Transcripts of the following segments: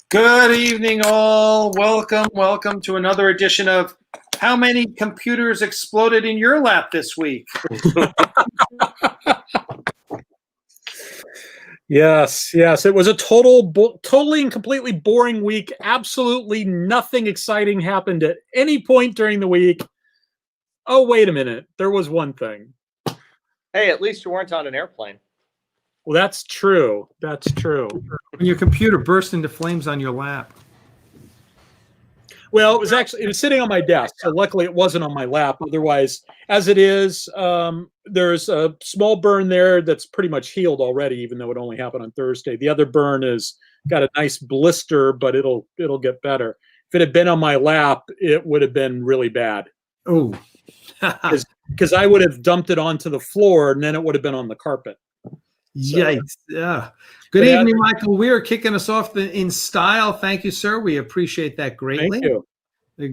Good evening, all. Welcome to another edition of How Many Computers Exploded in Your Lap This Week? Yes. It was a totally and completely boring week. Absolutely nothing exciting happened at any point during the week. Oh, wait a minute. There was one thing. Hey, at least you weren't on an airplane. Well, that's true. When your computer burst into flames on your lap. Well, it was sitting on my desk, so luckily it wasn't on my lap. Otherwise, as it is, there's a small burn there that's pretty much healed already, even though it only happened on Thursday. The other burn is got a nice blister, but it'll get better. If it had been on my lap, it would have been really bad. Oh, because I would have dumped it onto the floor, and then it would have been on the carpet. Yikes. Yeah. Good evening, Michael. We are kicking us off in style. Thank you, sir. We appreciate that greatly. Thank you. We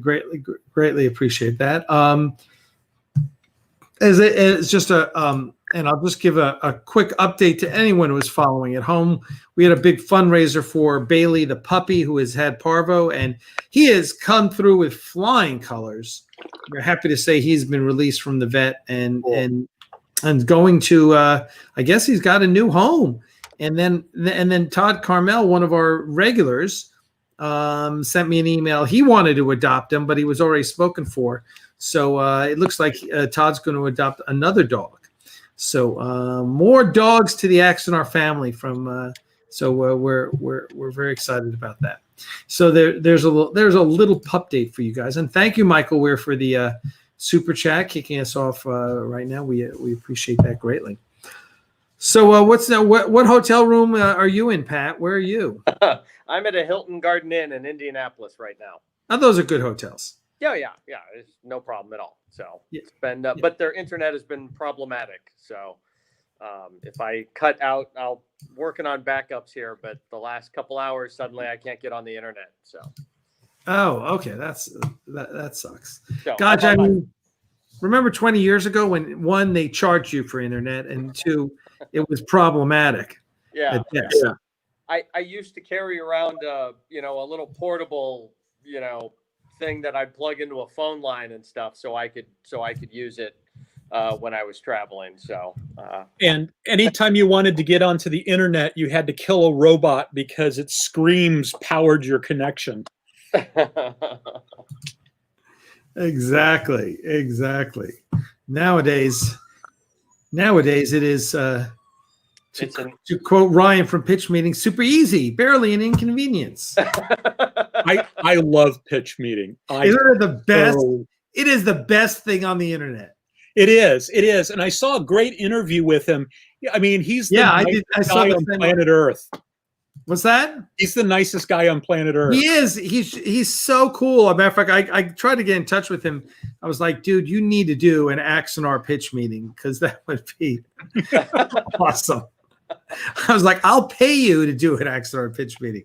greatly appreciate that. It's just and I'll just give a quick update to anyone who is following at home. We had a big fundraiser for Bailey, the puppy who has had parvo, and he has come through with flying colors. We're happy to say he's been released from the vet and going to, I guess he's got a new home. And then Todd Carmel, one of our regulars, sent me an email. He wanted to adopt him, but he was already spoken for. So it looks like Todd's going to adopt another dog. So more dogs to the Axanar family from. So we're very excited about that. So there's a little pup date for you guys, and thank you, Michael Weir, for the super chat kicking us off right now. We appreciate that greatly. So what hotel room are you in, Pat? Where are you? I'm at a Hilton Garden Inn in Indianapolis right now. Oh, those are good hotels. Yeah. It's no problem at all. So it's been, but their internet has been problematic. So if I cut out, I'll working on backups here. But the last couple hours, suddenly I can't get on the internet. So. Oh, okay. That sucks. So, Gosh, I mean, remember 20 years ago when one, they charged you for internet, and two, it was problematic. Yeah. I used to carry around a little portable, thing that I'd plug into a phone line and stuff so I could use it when I was traveling. So and anytime you wanted to get onto the internet, you had to kill a robot because its screams powered your connection. Exactly. Nowadays it is to quote Ryan from Pitch Meeting, super easy, barely an inconvenience. I love Pitch Meeting. Isn't it the best? It is the best thing on the internet. It is. And I saw a great interview with him. I mean, he's the nicest guy on planet Earth. What's that? He's the nicest guy on planet Earth. He is. He's so cool. As a matter of fact, I tried to get in touch with him. I was like, dude, you need to do an Axanar pitch meeting because that would be awesome. I was like, I'll pay you to do an Axanar pitch meeting.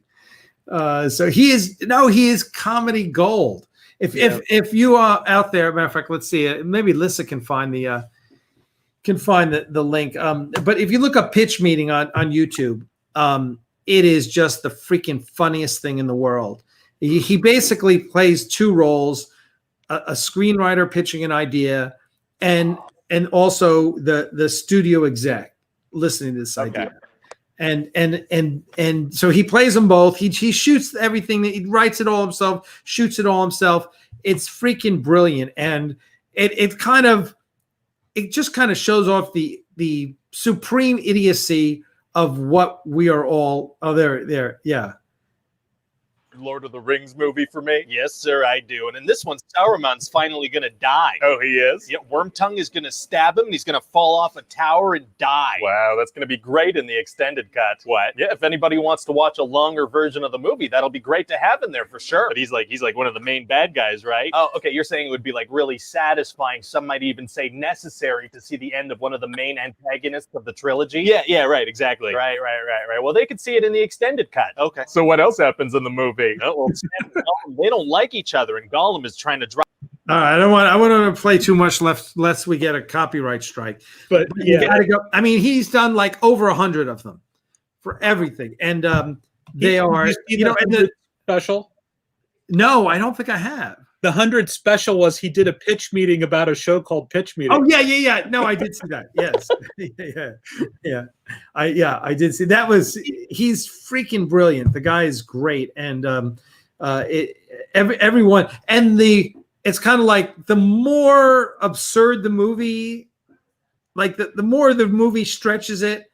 So he is comedy gold. If you are out there, matter of fact, let's see. Maybe Lissa can find the link. But if you look up pitch meeting on YouTube, it is just the freaking funniest thing in the world. He basically plays two roles: a screenwriter pitching an idea, and also the studio exec listening to this idea. And so he plays them both. He shoots everything. He writes it all himself, shoots it all himself. It's freaking brilliant, and it just kind of shows off the supreme idiocy of what we are all. Oh, there, yeah. Lord of the Rings movie for me? Yes, sir, I do. And in this one, Sauron's finally going to die. Oh, he is? Yeah, Wormtongue is going to stab him, and he's going to fall off a tower and die. Wow, that's going to be great in the extended cut. What? Yeah, if anybody wants to watch a longer version of the movie, that'll be great to have in there for sure. But he's like one of the main bad guys, right? Oh, okay, you're saying it would be like really satisfying. Some might even say necessary to see the end of one of the main antagonists of the trilogy. Yeah, right, exactly. Right. Well, they could see it in the extended cut. Okay. So what else happens in the movie? Oh, well, they don't like each other, and Gollum is trying to drive. All right, I want to play too much lest we get a copyright strike. But yeah, you gotta go. I mean, he's done like over 100 of them for everything, and They are, you know, and the special. No, I don't think I have. The 100 special was he did a pitch meeting about a show called Pitch Meeting. Oh yeah. No, I did see that. Yes, I did see that. He's freaking brilliant. The guy is great, and everyone, and it's kind of like the more absurd the movie, like the more the movie stretches it,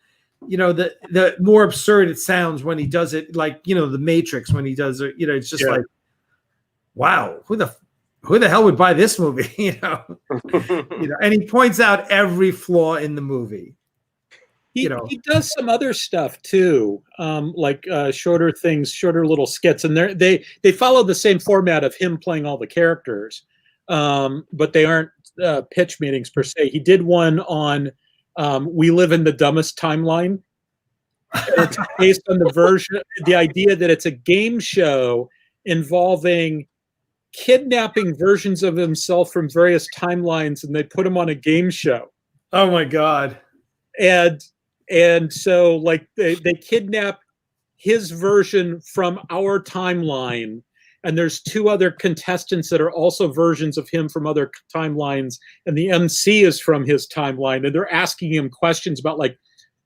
you know, the more absurd it sounds when he does it. Like, you know, The Matrix when he does it. You know, it's just like, wow, who the hell would buy this movie? You know, and he points out every flaw in the movie. He does some other stuff too, like shorter things, shorter little skits, and they follow the same format of him playing all the characters, but they aren't pitch meetings per se. He did one on We Live in the Dumbest Timeline. It's based on the idea that it's a game show involving kidnapping versions of himself from various timelines, and they put him on a game show. Oh my God. And so like they kidnap his version from our timeline, and there's two other contestants that are also versions of him from other timelines, and the MC is from his timeline, and they're asking him questions about like,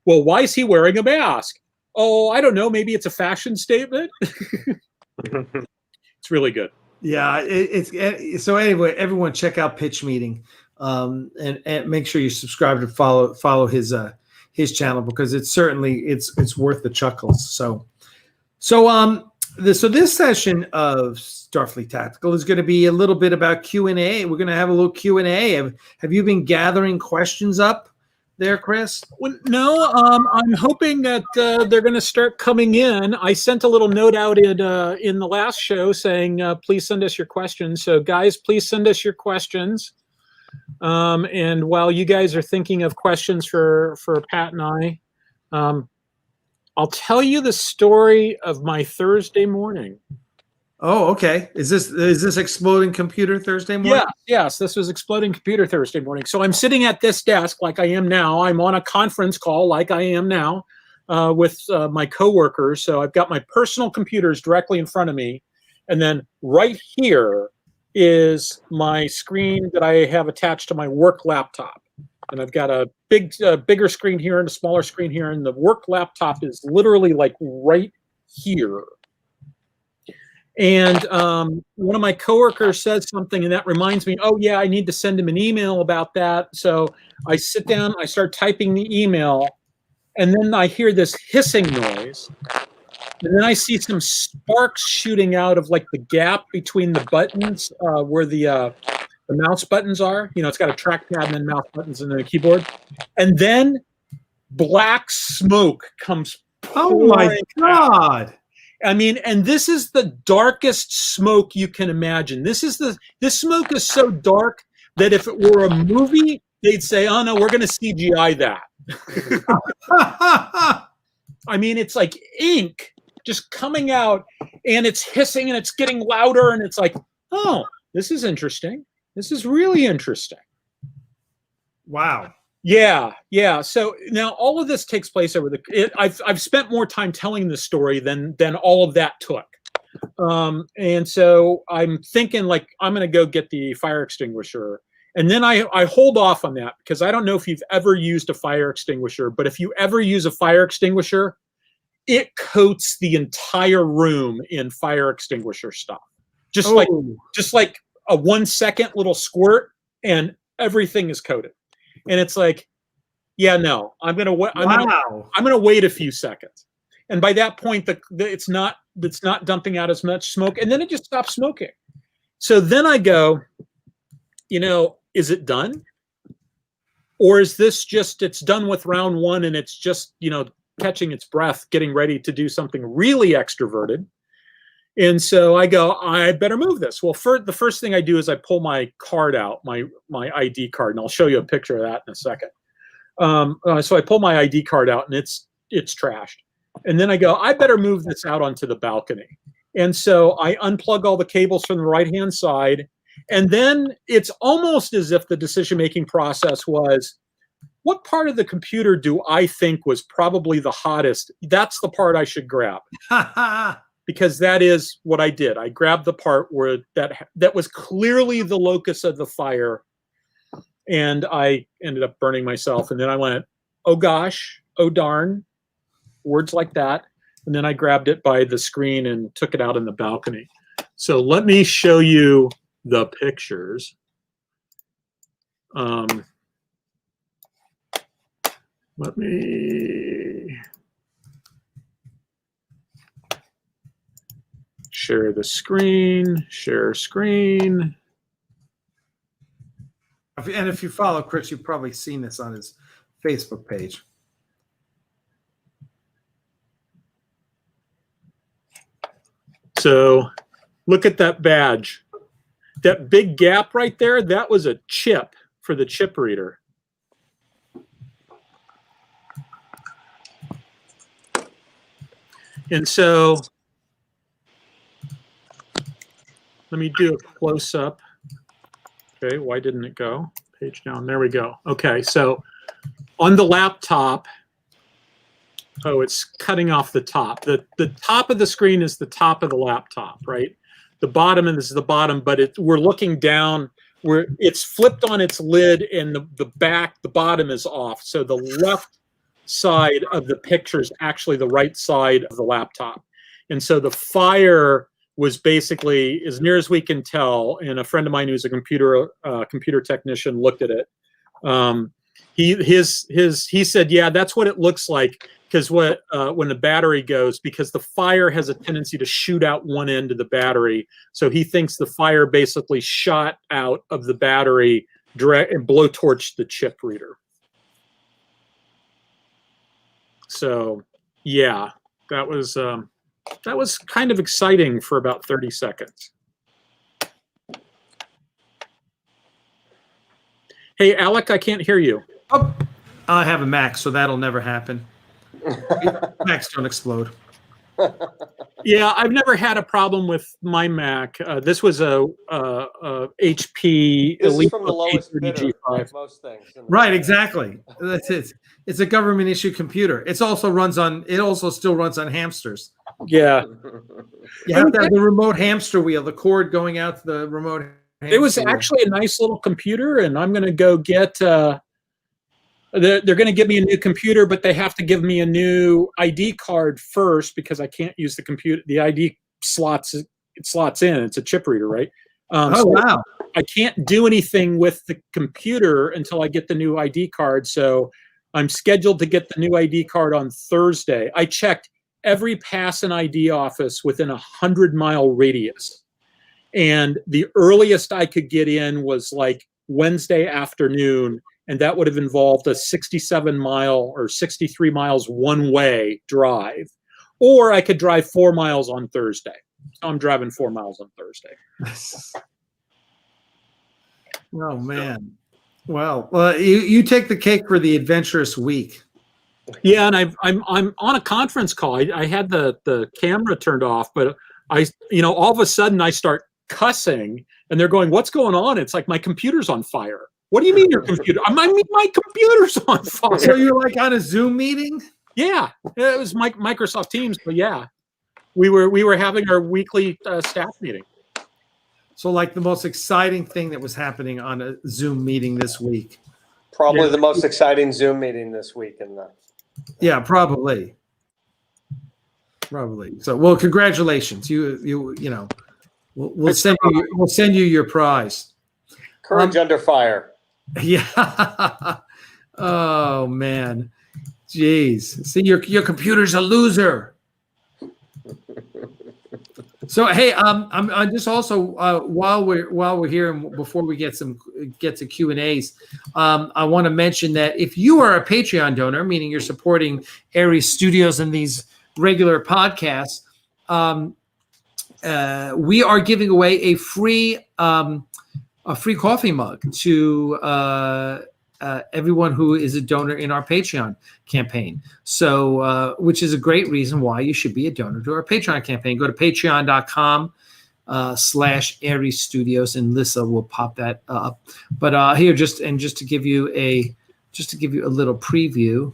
well, why is he wearing a mask? Oh, I don't know, maybe it's a fashion statement. It's really good. Yeah, it's so anyway, everyone check out Pitch Meeting, and make sure you subscribe to follow his channel, because it's worth the chuckles. So this session of Starfleet Tactical is going to be a little bit about Q&A. We're going to have a little Q&A. Have you been gathering questions up there, Chris? Well, no, I'm hoping that they're going to start coming in. I sent a little note out in the last show saying, please send us your questions. So guys, please send us your questions. And while you guys are thinking of questions for Pat and I, I'll tell you the story of my Thursday morning. Oh, okay. Is this Exploding Computer Thursday morning? Yes, this was Exploding Computer Thursday morning. So I'm sitting at this desk like I am now. I'm on a conference call like I am now with my coworkers. So I've got my personal computers directly in front of me. And then right here is my screen that I have attached to my work laptop. And I've got a bigger screen here and a smaller screen here. And the work laptop is literally like right here. And one of my coworkers said something, and that reminds me, oh, yeah, I need to send him an email about that. So I sit down, I start typing the email, and then I hear this hissing noise. And then I see some sparks shooting out of like the gap between the buttons where the mouse buttons are. You know, it's got a trackpad and then mouse buttons and then a keyboard. And then black smoke comes pouring. Oh, my God. I mean, and this is the darkest smoke you can imagine. This smoke is so dark that if it were a movie, they'd say, oh no, we're going to CGI that. I mean, it's like ink just coming out, and it's hissing and it's getting louder, and it's like, oh, this is interesting. This is really interesting. Wow. Yeah. So now all of this takes place over I've spent more time telling the story than all of that took. And so I'm thinking like, I'm going to go get the fire extinguisher. And then I hold off on that because I don't know if you've ever used a fire extinguisher, but if you ever use a fire extinguisher, it coats the entire room in fire extinguisher stuff. Just like a 1 second little squirt, and everything is coated. And it's like, yeah, no, I'm gonna wait a few seconds, and by that point, it's not dumping out as much smoke, and then it just stops smoking. So then I go, is it done, or is this just it's done with round one and it's just catching its breath, getting ready to do something really extroverted? And so I go, I better move this. Well, the first thing I do is I pull my card out, my ID card, and I'll show you a picture of that in a second. So I pull my ID card out, and it's trashed. And then I go, I better move this out onto the balcony. And so I unplug all the cables from the right-hand side. And then it's almost as if the decision-making process was, what part of the computer do I think was probably the hottest? That's the part I should grab. Because that is what I did. I grabbed the part where that was clearly the locus of the fire, and I ended up burning myself. And then I went, oh gosh, oh darn, words like that. And then I grabbed it by the screen and took it out in the balcony. So let me show you the pictures. Let me share the screen, share screen. And if you follow Chris, you've probably seen this on his Facebook page. So look at that badge. That big gap right there, that was a chip for the chip reader. And so let me do a close-up. Okay, why didn't it go? Page down, there we go. Okay, so on the laptop, oh, it's cutting off the top. The top of the screen is the top of the laptop, right? The bottom, and this is the bottom, but we're looking down where it's flipped on its lid, and the bottom is off. So the left side of the picture is actually the right side of the laptop. And so the fire was basically, as near as we can tell, and a friend of mine who's a computer technician looked at it. He said, yeah, that's what it looks like, because when the battery goes, because the fire has a tendency to shoot out one end of the battery. So he thinks the fire basically shot out of the battery direct and blowtorched the chip reader. So yeah, that was kind of exciting for about 30 seconds. Hey, Alec, I can't hear you. Oh, I have a Mac, so that'll never happen. Macs don't explode. Yeah, I've never had a problem with my Mac. This was a HP This Elite is from the lowest bidder, G5. like most things. Right, exactly. That's it. It's a government issue computer. It also still runs on hamsters. Yeah. You have to have the remote hamster wheel, the cord going out to the remote hamster It was wheel. actually a nice little computer, and I'm going to go get. They're going to give me a new computer, but they have to give me a new ID card first because I can't use the computer. The ID slots in. It's a chip reader, right? Wow! I can't do anything with the computer until I get the new ID card. So I'm scheduled to get the new ID card on Thursday. I checked every pass and ID office within 100-mile radius, and the earliest I could get in was like Wednesday afternoon. And that would have involved a 67-mile or 63 miles one-way drive. Or I could drive 4 miles on Thursday. So I'm driving 4 miles on Thursday. Oh, man. Well, you take the cake for the adventurous week. Yeah, and I'm on a conference call. I had the camera turned off, but all of a sudden I start cussing, and they're going, "What's going on?" It's like, my computer's on fire. What do you mean your computer? I mean, my computer's on fire. So you're like on a Zoom meeting? Yeah, it was Microsoft Teams, but yeah, we were having our weekly staff meeting. So like the most exciting thing that was happening on a Zoom meeting this week. Probably the most exciting Zoom meeting this week. Yeah, probably. So, well, congratulations. We'll send you your prize. Courage under fire. Yeah. Oh man. Jeez. See, your computer's a loser. So hey, I'm just also while we're here and before we get to Q&As, I want to mention that if you are a Patreon donor, meaning you're supporting Aries Studios and these regular podcasts, we are giving away a free coffee mug to everyone who is a donor in our Patreon campaign. So, which is a great reason why you should be a donor to our Patreon campaign. Go to patreon.com/Aries Studios, and Lissa will pop that up. But here, just to give you just to give you a little preview.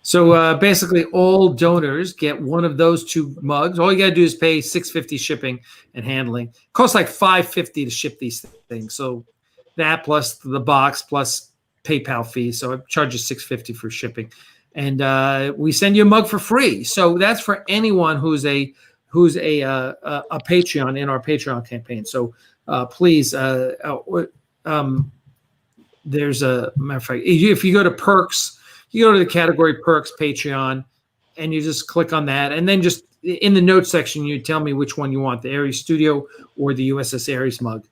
So basically, all donors get one of those 2 mugs. All you got to do is pay $6.50 shipping and handling. It costs like $5.50 to ship these things. So that plus the box plus PayPal fee. So it charges $6.50 for shipping, and we send you a mug for free. So that's for anyone who's a Patreon in our Patreon campaign. So please, there's a matter of fact, if you go to perks. You go to the category perks Patreon, and you just click on that, and then just in the notes section, you tell me which one you want, the Ares Studio or the USS Ares mug,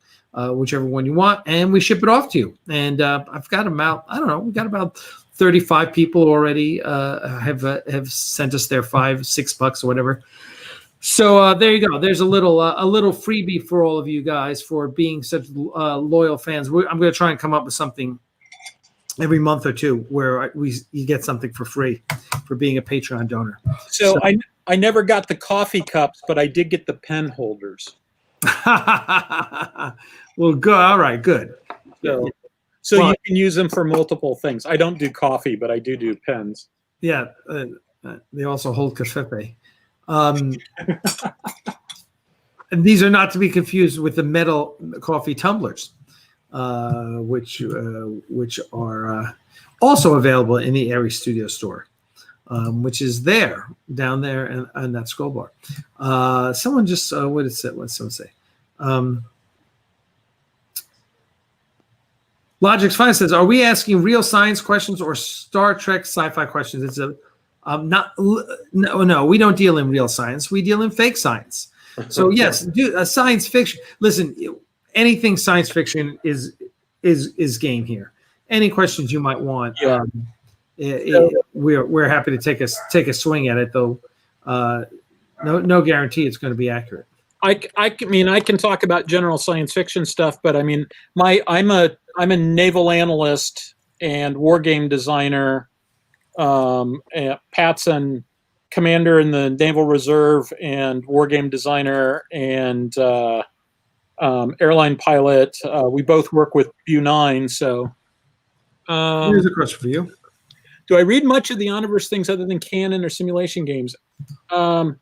whichever one you want, and we ship it off to you. And I've got about, I don't know, we got about 35 people already have sent us their $5-6 or whatever. So there you go. There's a little freebie for all of you guys for being such loyal fans. I'm going to try and come up with something every month or two where you get something for free for being a Patreon donor. So I never got the coffee cups, but I did get the pen holders. Well, good. All right, good. So you can use them for multiple things. I don't do coffee, but I do pens. Yeah, they also hold café. And these are not to be confused with the metal coffee tumblers. Which are also available in the Ares Studio store, which is down there in that scroll bar. Someone just what did someone say? Logic's Fine says, "Are we asking real science questions or Star Trek sci-fi questions?" It's no. We don't deal in real science. We deal in fake science. So yes, science fiction. Listen. Anything science fiction is game here. Any questions you might want, we're happy to take a swing at it. Though, no guarantee it's going to be accurate. I mean, I can talk about general science fiction stuff, but I mean, I'm a naval analyst and war game designer. Pat's a commander in the Naval Reserve and war game designer and. Airline pilot. We both work with Bu9, so. Here's a question for you. Do I read much of the Omniverse things other than canon or simulation games? I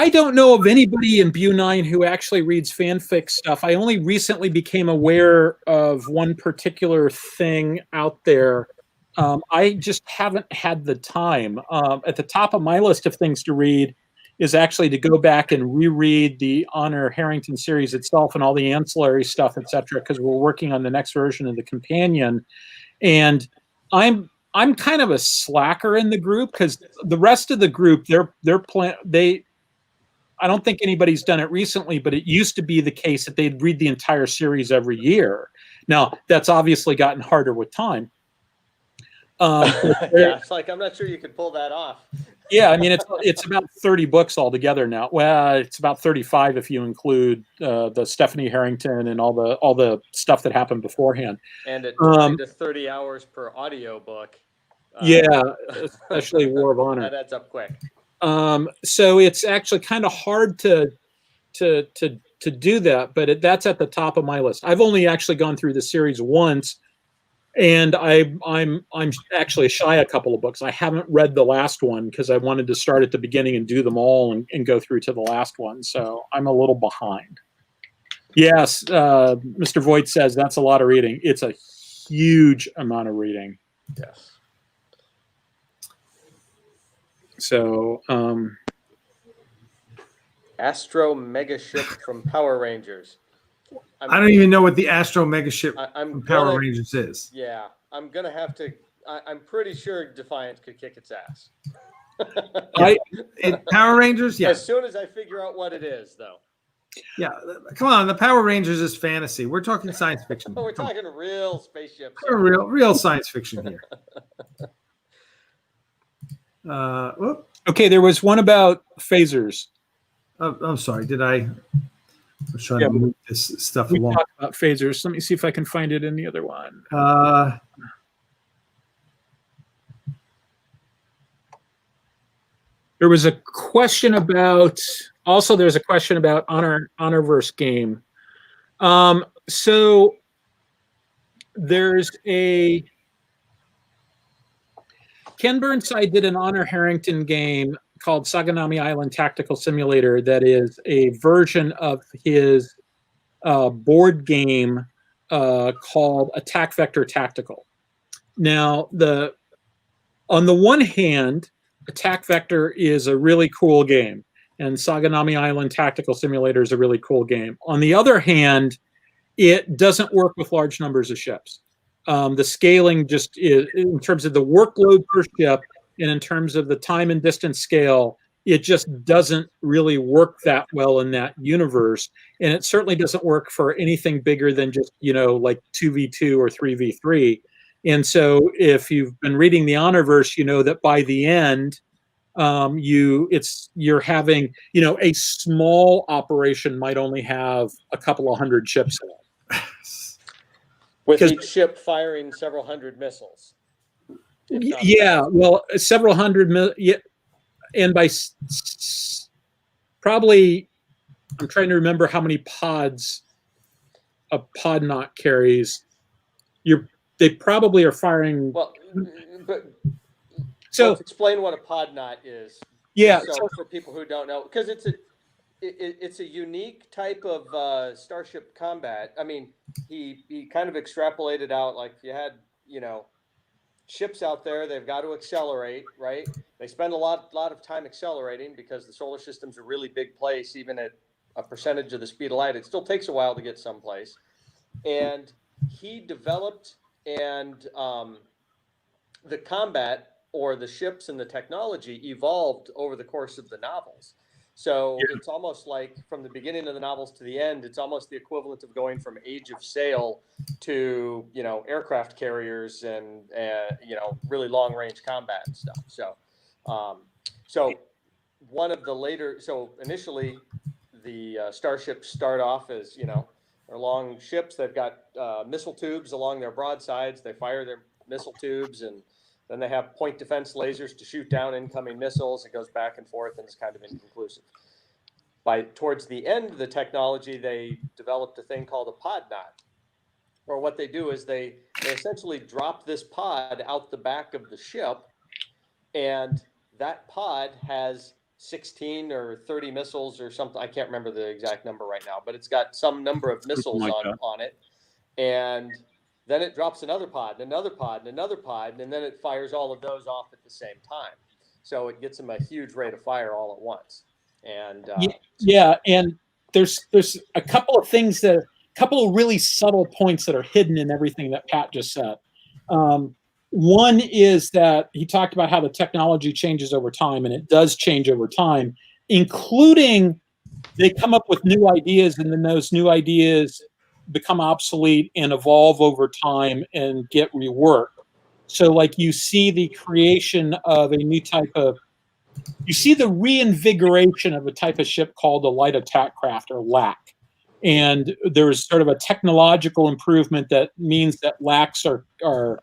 don't know of anybody in Bu9 who actually reads fanfic stuff. I only recently became aware of one particular thing out there. I just haven't had the time. At the top of my list of things to read is actually to go back and reread the Honor Harrington series itself and all the ancillary stuff, etc., because we're working on the next version of the companion. And I'm kind of a slacker in the group because the rest of the group, I don't think anybody's done it recently, but it used to be the case that they'd read the entire series every year. Now, that's obviously gotten harder with time. Yeah, it's like I'm not sure you could pull that off. Yeah, I mean it's about 30 books altogether now. Well, it's about 35 if you include the Stephanie Harrington and all the stuff that happened beforehand. And at 20 to 30 hours per audio book. Yeah, especially War of Honor. That adds up quick. So it's actually kind of hard to do that, but that's at the top of my list. I've only actually gone through the series once. And I'm actually shy a couple of books. I haven't read the last one because I wanted to start at the beginning and do them all and go through to the last one. So I'm a little behind. Yes, Mr. Voigt says that's a lot of reading. It's a huge amount of reading. Yes. So Astro Megaship from Power Rangers. I don't even know what the Astro Megaship from Power Rangers is. Yeah, I'm gonna have to. I'm pretty sure Defiant could kick its ass. Power Rangers, yeah. As soon as I figure out what it is, though. Yeah, come on. The Power Rangers is fantasy. We're talking science fiction. We're talking real spaceships. Real science fiction here. Okay, there was one about phasers. I'm sorry. Did I? I'm trying to move this stuff we along. Talked about phasers. Let me see if I can find it in the other one. There was a question about. Also, there's a question about Honorverse game. So there's a Ken Burnside did an Honor Harrington game called Saganami Island Tactical Simulator that is a version of his board game called Attack Vector Tactical. Now, on the one hand, Attack Vector is a really cool game, and Saganami Island Tactical Simulator is a really cool game. On the other hand, it doesn't work with large numbers of ships. The scaling just is, in terms of the workload per ship and in terms of the time and distance scale, it just doesn't really work that well in that universe. And it certainly doesn't work for anything bigger than just, like 2v2 or 3v3. And so if you've been reading the Honorverse, you know that by the end, you're having, a small operation might only have a couple of hundred ships in it. With each ship firing several hundred missiles. Yeah, well, several hundred, and by probably, I'm trying to remember how many pods a pod knot carries. They probably are firing. Well, but so let's explain what a pod knot is. Yeah. So for people who don't know, because it's a unique type of starship combat. I mean, he kind of extrapolated out, like, if you had, ships out there, they've got to accelerate, right? They spend a lot of time accelerating because the solar system's a really big place, even at a percentage of the speed of light. It still takes a while to get someplace. And he developed, and the combat, or the ships and the technology, evolved over the course of the novels. So it's almost like, from the beginning of the novels to the end, it's almost the equivalent of going from Age of Sail to, aircraft carriers and, really long range combat and stuff. So, one of the later, initially the starships start off as, they're long ships. They've got missile tubes along their broadsides. They fire their missile tubes, and then they have point defense lasers to shoot down incoming missiles. It goes back and forth, and it's kind of inconclusive. Towards the end of the technology, they developed a thing called a pod knot. Or what they do is they essentially drop this pod out the back of the ship, and that pod has 16 or 30 missiles or something. I can't remember the exact number right now, but it's got some number of missiles on it. And then it drops another pod, and another pod, and another pod, and then it fires all of those off at the same time. So it gets them a huge rate of fire all at once. And and there's a couple of things couple of really subtle points that are hidden in everything that Pat just said. One is that he talked about how the technology changes over time, and it does change over time, including they come up with new ideas, and then those new ideas become obsolete and evolve over time and get reworked. So, like, you see the creation of a new type of, you see the reinvigoration of a type of ship called a light attack craft, or LAC. And there's sort of a technological improvement that means that LACs are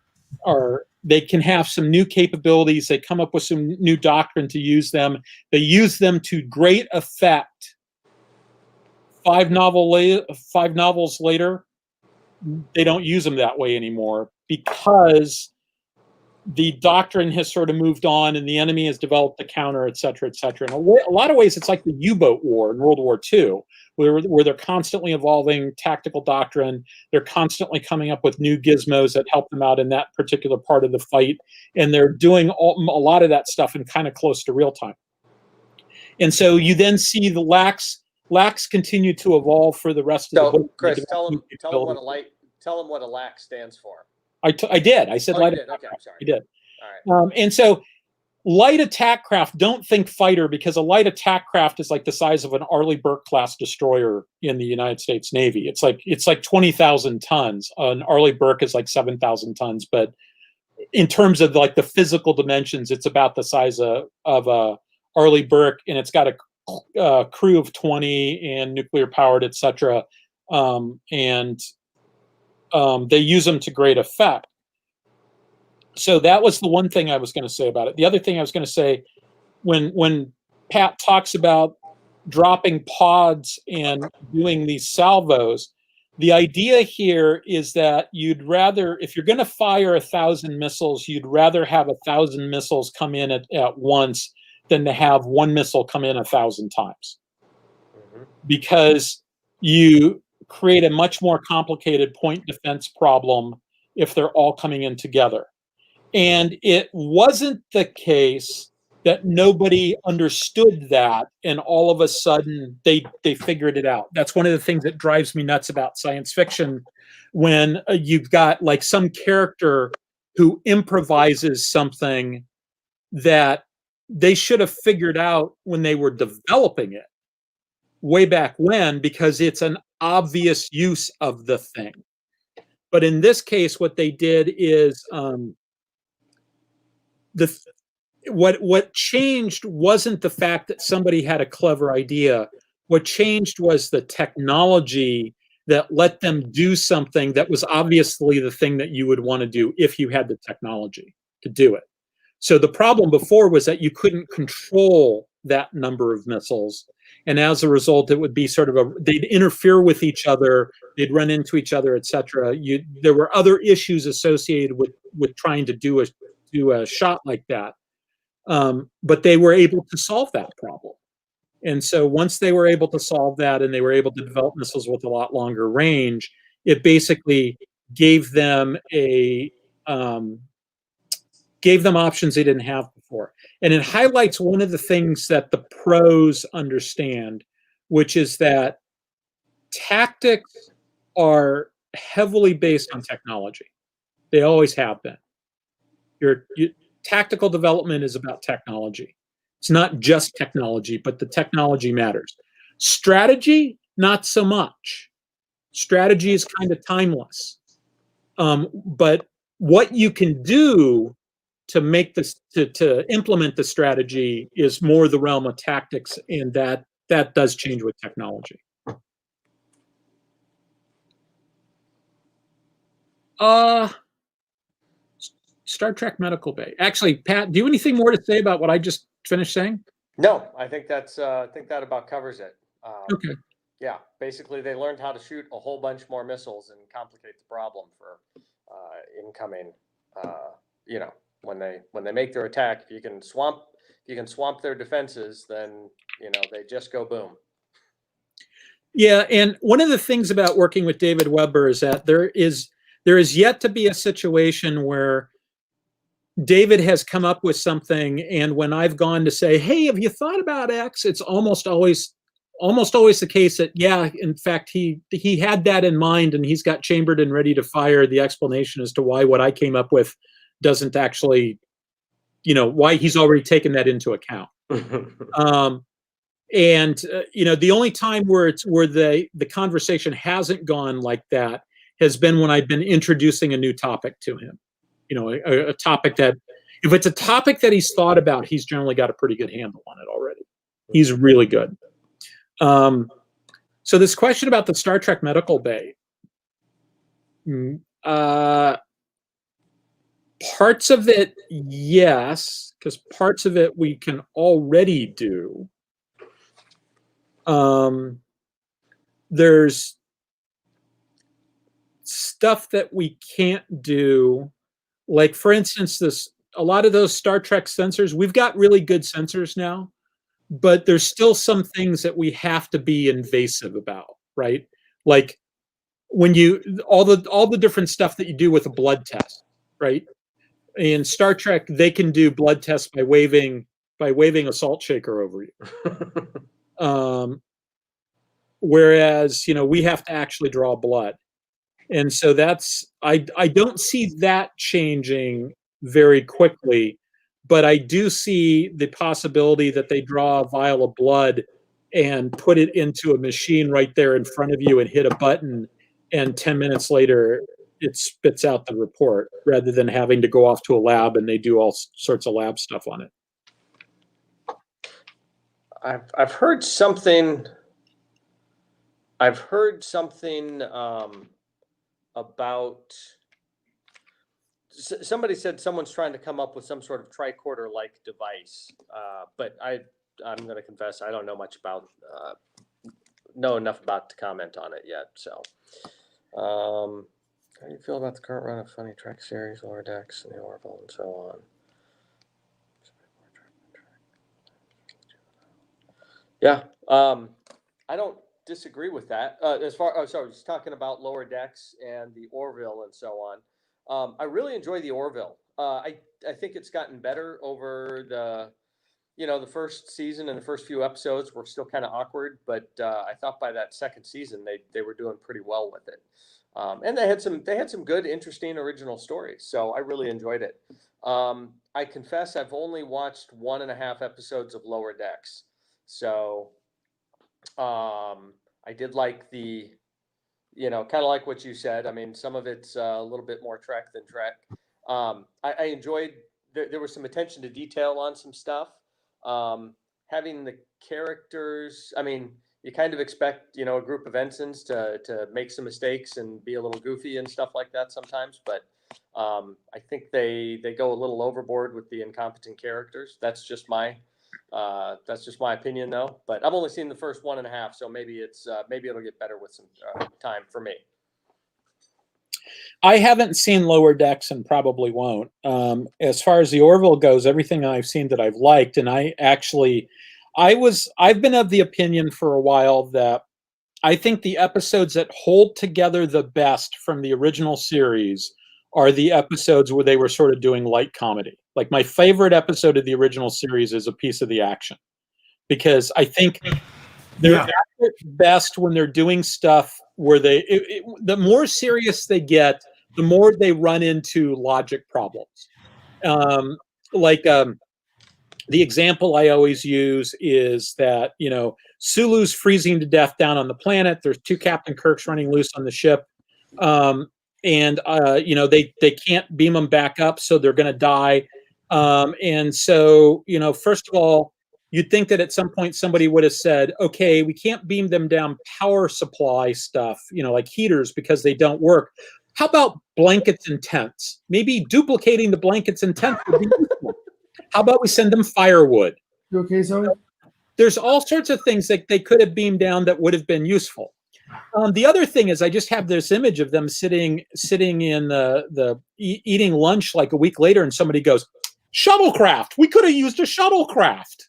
they can have some new capabilities. They come up with some new doctrine to use them. They use them to great effect. 5 novels later, they don't use them that way anymore, because the doctrine has sort of moved on, and the enemy has developed a counter, et cetera, et cetera. In a lot of ways, it's like the U-boat war in World War II, where they're constantly evolving tactical doctrine. They're constantly coming up with new gizmos that help them out in that particular part of the fight, and they're doing a lot of that stuff in kind of close to real time. And so you then see the LACs continue to evolve for the rest of the book. Chris, tell them what a LAC stands for. I did. I said light attack craft. I did. All right. And so light attack craft, don't think fighter, because a light attack craft is like the size of an Arleigh Burke class destroyer in the United States Navy. It's like 20,000 tons. An Arleigh Burke is like 7,000 tons. But in terms of like the physical dimensions, it's about the size of Arleigh Burke, and it's got a crew of 20 and nuclear powered, et cetera. They use them to great effect. So that was the one thing I was going to say about it. The other thing I was going to say, when Pat talks about dropping pods and doing these salvos, The idea here is that you'd rather, if you're going to fire 1,000 missiles, you'd rather have 1,000 missiles come in at once than to have one missile come in 1,000 times. Because you create a much more complicated point defense problem if they're all coming in together. And it wasn't the case that nobody understood that, and all of a sudden they figured it out. That's one of the things that drives me nuts about science fiction, when you've got like some character who improvises something that they should have figured out when they were developing it way back when, because it's an obvious use of the thing. But in this case, what they did is what changed wasn't the fact that somebody had a clever idea. What changed was the technology that let them do something that was obviously the thing that you would want to do if you had the technology to do it. So the problem before was that you couldn't control that number of missiles. And as a result, it would be sort of they'd interfere with each other, they'd run into each other, etc. There were other issues associated with trying to do a shot like that. But they were able to solve that problem. And so once they were able to solve that and they were able to develop missiles with a lot longer range, it basically gave them options they didn't have before. And it highlights one of the things that the pros understand, which is that tactics are heavily based on technology. They always have been. Tactical development is about technology. It's not just technology, but the technology matters. Strategy, not so much. Strategy is kind of timeless. But what you can do to make this to implement the strategy is more the realm of tactics, and that does change with technology. Star Trek Medical Bay. Actually, Pat, do you have anything more to say about what I just finished saying? No, I think that about covers it. Okay. Yeah, basically they learned how to shoot a whole bunch more missiles and complicate the problem for incoming. When they make their attack, if you can swamp their defenses, then they just go boom. Yeah, and one of the things about working with David Weber is that there is yet to be a situation where David has come up with something, and when I've gone to say, "Hey, have you thought about X?" it's almost always the case that, yeah, in fact, he had that in mind, and he's got chambered and ready to fire the explanation as to why what I came up with doesn't actually, why he's already taken that into account. The only time where the conversation hasn't gone like that has been when I've been introducing a new topic to him. A topic that, if it's a topic that he's thought about, he's generally got a pretty good handle on it already. He's really good. So this question about the Star Trek Medical Bay, parts of it, yes, because parts of it we can already do. There's stuff that we can't do. Like, for instance, a lot of those Star Trek sensors, we've got really good sensors now, but there's still some things that we have to be invasive about, right? Like when all the different stuff that you do with a blood test, right? In Star Trek, they can do blood tests by waving a salt shaker over you. Whereas, we have to actually draw blood. And so I don't see that changing very quickly, but I do see the possibility that they draw a vial of blood and put it into a machine right there in front of you and hit a button, and 10 minutes later it spits out the report, rather than having to go off to a lab and they do all sorts of lab stuff on it. I've heard something about, somebody said someone's trying to come up with some sort of tricorder-like device, but I'm going to confess I don't know much about know enough about to comment on it yet. So How do you feel about the current run of Funny Trek series, Lower Decks, and the Orville, and so on? Yeah, I don't disagree with that. Sorry, just talking about Lower Decks and the Orville and so on. I really enjoy the Orville. I think it's gotten better over the first season and the first few episodes were still kind of awkward, but I thought by that second season they were doing pretty well with it. And they had some good, interesting, original stories. So I really enjoyed it. I confess I've only watched 1.5 episodes of Lower Decks. So I did like kind of like what you said. I mean, some of it's a little bit more Trek than Trek. I enjoyed, there was some attention to detail on some stuff. Having the characters, I mean, you kind of expect, a group of ensigns to make some mistakes and be a little goofy and stuff like that sometimes. But I think they go a little overboard with the incompetent characters. That's just my opinion, though. But I've only seen the first 1.5, so maybe it'll get better with some time for me. I haven't seen Lower Decks and probably won't. As far as the Orville goes, everything I've seen that I've liked, and I've been of the opinion for a while that I think the episodes that hold together the best from the original series are the episodes where they were sort of doing light comedy. Like my favorite episode of the original series is A Piece of the Action, because I think they're at their best when they're doing stuff where the more serious they get, the more they run into logic problems. The example I always use is that, Sulu's freezing to death down on the planet. There's 2 Captain Kirks running loose on the ship. They can't beam them back up, so they're going to die. And so, first of all, you'd think that at some point somebody would have said, okay, we can't beam them down power supply stuff, like heaters, because they don't work. How about blankets and tents? Maybe duplicating the blankets and tents would be useful. How about we send them firewood? You okay, Zoe? There's all sorts of things that they could have beamed down that would have been useful. The other thing is I just have this image of them sitting in eating lunch like a week later, and somebody goes, shuttlecraft. We could have used a shuttlecraft.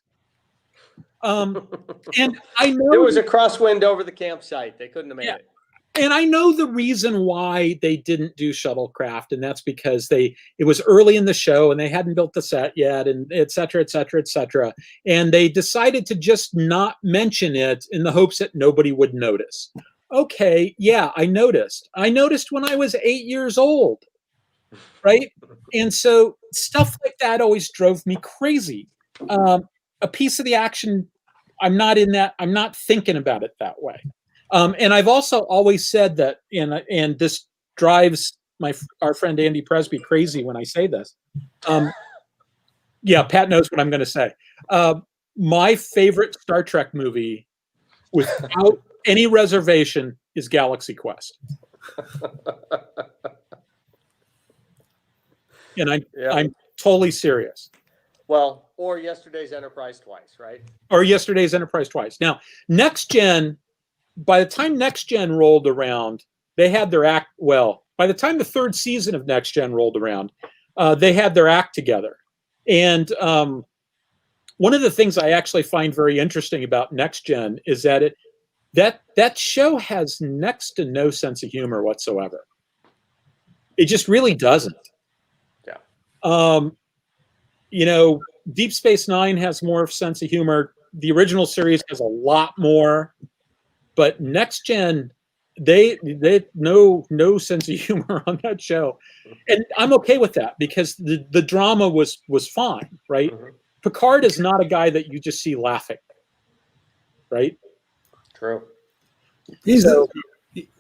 And I know there was a crosswind over the campsite. They couldn't have made it. And I know the reason why they didn't do shuttlecraft, and that's because it was early in the show and they hadn't built the set yet, and et cetera, et cetera, et cetera. And they decided to just not mention it in the hopes that nobody would notice. Okay, yeah, I noticed. I noticed when I was 8 years old, right? And so stuff like that always drove me crazy. A Piece of the Action, I'm not in that. I'm not thinking about it that way. And I've also always said that, and this drives our friend Andy Presby crazy when I say this. Yeah, Pat knows what I'm going to say. My favorite Star Trek movie, without any reservation, is Galaxy Quest. And I'm totally serious. Well, or Yesterday's Enterprise twice, right? Or Yesterday's Enterprise twice. Now, Next Gen. By the time Next Gen rolled around, they had their act. Well, by the time the 3rd season of Next Gen rolled around, they had their act together. And one of the things I actually find very interesting about Next Gen is that that show has next to no sense of humor whatsoever. It just really doesn't. Yeah. Deep Space Nine has more sense of humor. The original series has a lot more. But Next Gen, they no sense of humor on that show, and I'm okay with that because the drama was fine, right? Mm-hmm. Picard is not a guy that you just see laughing, right? True. He's a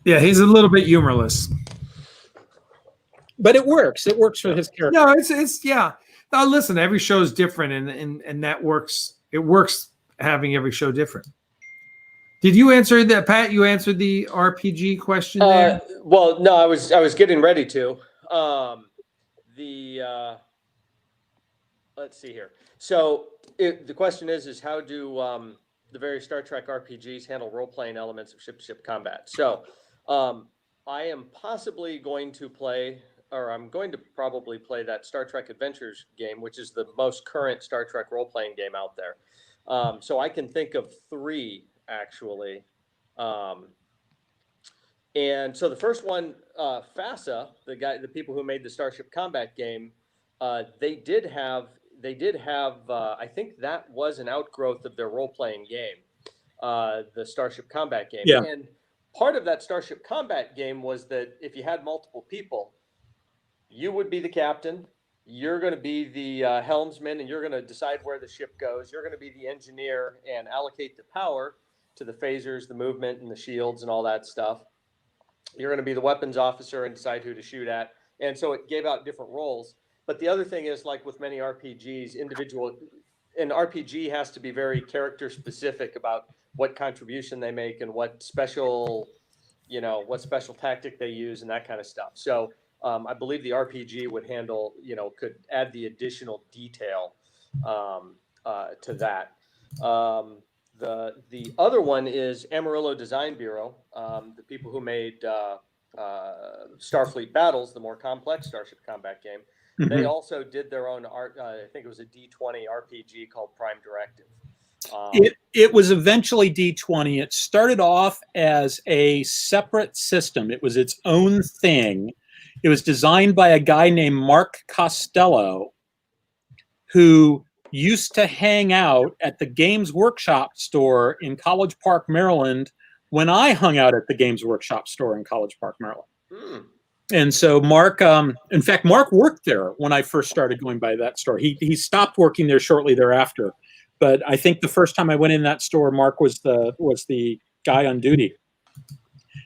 little bit humorless, but it works. It works for his character. No, it's yeah. Now listen, every show is different, and that works. It works having every show different. Did you answer that, Pat? You answered the RPG question there? Well, no, I was getting ready to. Let's see here. So the question is how do the various Star Trek RPGs handle role-playing elements of ship-to-ship combat? So I am possibly going to play, or I'm going to probably play that Star Trek Adventures game, which is the most current Star Trek role-playing game out there. So I can think of 3 actually. And so the first one, FASA, the people who made the Starship Combat game, they did have. I think that was an outgrowth of their role-playing game, the Starship Combat game. Yeah. And part of that Starship Combat game was that if you had multiple people, you would be the captain. You're going to be the helmsman, and you're going to decide where the ship goes. You're going to be the engineer and allocate the power to the phasers, the movement, and the shields, and all that stuff. You're going to be the weapons officer and decide who to shoot at. And so it gave out different roles. But the other thing is, like with many RPGs, an RPG has to be very character specific about what contribution they make and what special tactic they use and that kind of stuff. So I believe the RPG would could add the additional detail to that. The other one is Amarillo Design Bureau, the people who made Starfleet Battles, the more complex Starship Combat game. Mm-hmm. They also did their own art. I think it was a D20 RPG called Prime Directive. It was eventually D20. It started off as a separate system. It was its own thing. It was designed by a guy named Mark Costello, who used to hang out at the Games Workshop store in College Park, Maryland, when I hung out at the Games Workshop store in College Park, Maryland. Hmm. And so Mark, in fact, Mark worked there when I first started going by that store. He stopped working there shortly thereafter. But I think the first time I went in that store, Mark was the guy on duty.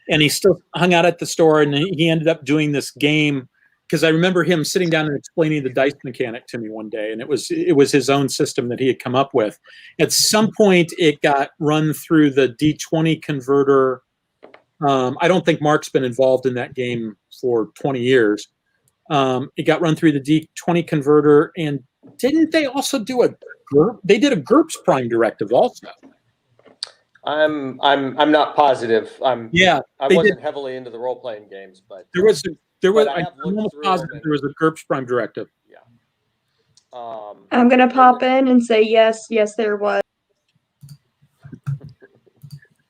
And he still hung out at the store, and he ended up doing this game, because I remember him sitting down and explaining the dice mechanic to me one day, and it was his own system that he had come up with. At some point, it got run through the D20 converter. I don't think Mark's been involved in that game for 20 years. It got run through the D20 converter, and didn't they also do they did a GURPS Prime Directive also? I'm not positive. I wasn't heavily into the role playing games, but there was I have I'm almost positive there was a GURPS Prime Directive. Yeah. I'm gonna pop in and say yes, there was.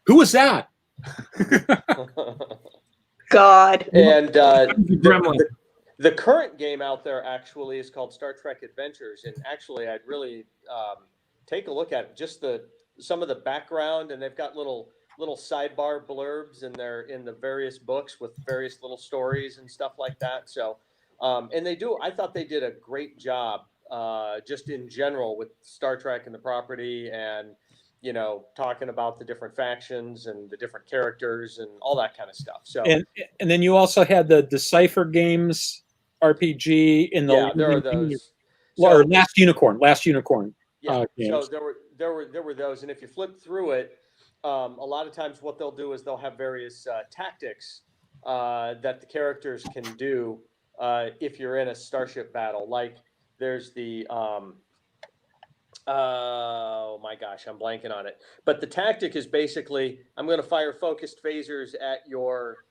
Who was that? God. And the current game out there actually is called Star Trek Adventures, and actually I'd really take a look at it. Just some of the background, and they've got little sidebar blurbs in the various books with various little stories and stuff like that. So, and I thought they did a great job just in general with Star Trek and the property, and talking about the different factions and the different characters and all that kind of stuff. So, and then you also had the Decipher Games RPG in the there are those. Or Last Unicorn. Yeah. Games. So there were those, and if you flip through it, a lot of times what they'll do is they'll have various tactics that the characters can do if you're in a starship battle. Like there's the oh my gosh, I'm blanking on it. But the tactic is basically, I'm going to fire focused phasers at your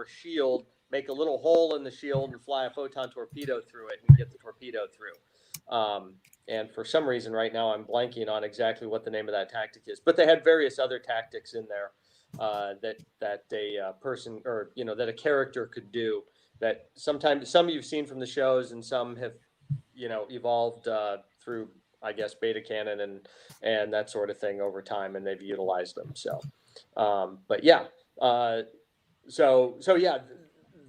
shield, make a little hole in the shield, and fly a photon torpedo through it and get the torpedo through. And for some reason right now I'm blanking on exactly what the name of that tactic is. But they had various other tactics in there that a person, or that a character could do, that sometimes some you've seen from the shows and some have evolved through, I guess, beta canon and that sort of thing over time, and they've utilized them. So, but yeah, so yeah,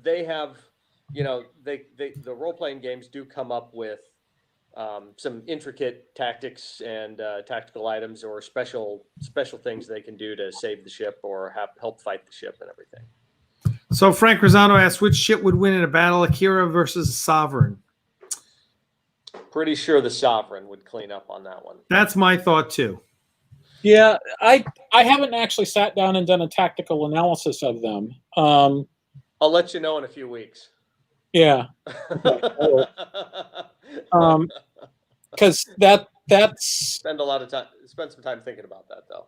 they have, the role playing games do come up with some intricate tactics and tactical items or special things they can do to save the ship or help fight the ship and everything. So Frank Razzano asks, which ship would win in a battle, Akira versus Sovereign? Pretty sure the Sovereign would clean up on that one. That's my thought too. Yeah, I haven't actually sat down and done a tactical analysis of them. I'll let you know in a few weeks. Yeah. Because that's spend some time thinking about that though.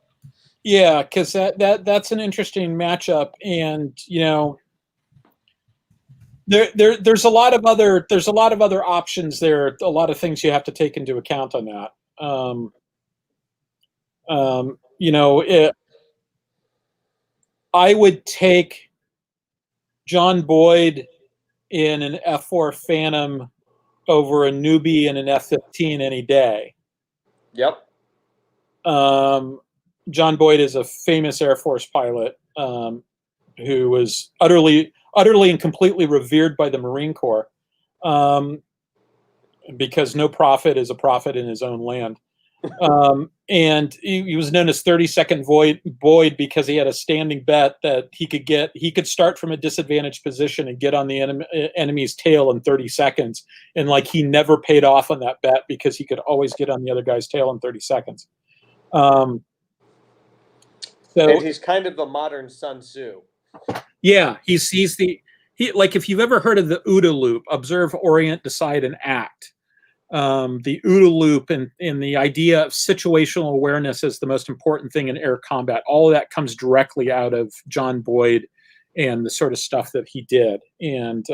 Yeah, because that's an interesting matchup, and There's a lot of other options there. A lot of things you have to take into account on that. I would take John Boyd in an F4 Phantom over a newbie in an F-15 any day. Yep. John Boyd is a famous Air Force pilot who was utterly and completely revered by the Marine Corps because no prophet is a prophet in his own land. And he was known as 32nd Boyd because he had a standing bet that he could start from a disadvantaged position and get on the enemy's tail in 30 seconds. And like he never paid off on that bet because he could always get on the other guy's tail in 30 seconds. And he's kind of the modern Sun Tzu. Yeah, he's like if you've ever heard of the OODA loop, observe, orient, decide, and act. The OODA loop and the idea of situational awareness is the most important thing in air combat. All of that comes directly out of John Boyd and the sort of stuff that he did. And